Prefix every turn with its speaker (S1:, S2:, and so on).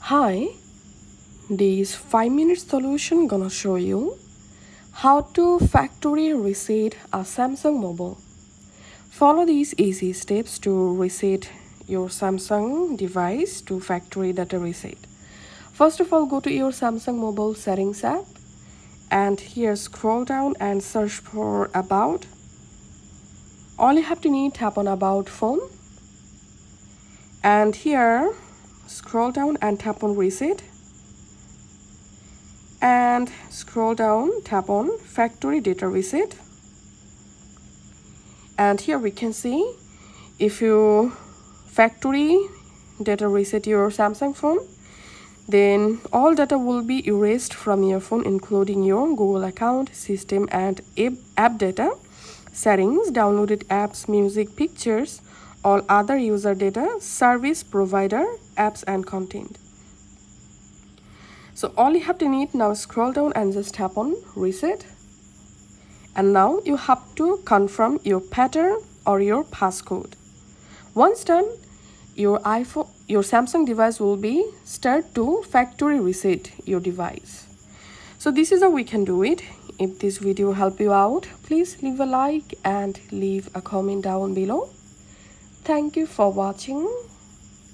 S1: Hi, this 5-minute solution gonna show you how to factory reset a Samsung mobile. Follow these easy steps to reset your Samsung device to factory data reset. First of all, go to your Samsung mobile settings app and here scroll down and search for about. All you have to need, tap on about phone and here scroll down and tap on reset and scroll down, tap on factory data reset, and here we can see if you factory data reset your Samsung phone, then all data will be erased from your phone, including your Google account, system and app data, settings, downloaded apps, music, pictures, all other user data, service provider, apps and content. So all you have to need now, scroll down and just tap on reset. And now you have to confirm your pattern or your passcode. Once done, your Samsung device will be start to factory reset your device. So this is how we can do it. If this video helped you out, please leave a like and leave a comment down below. Thank you for watching.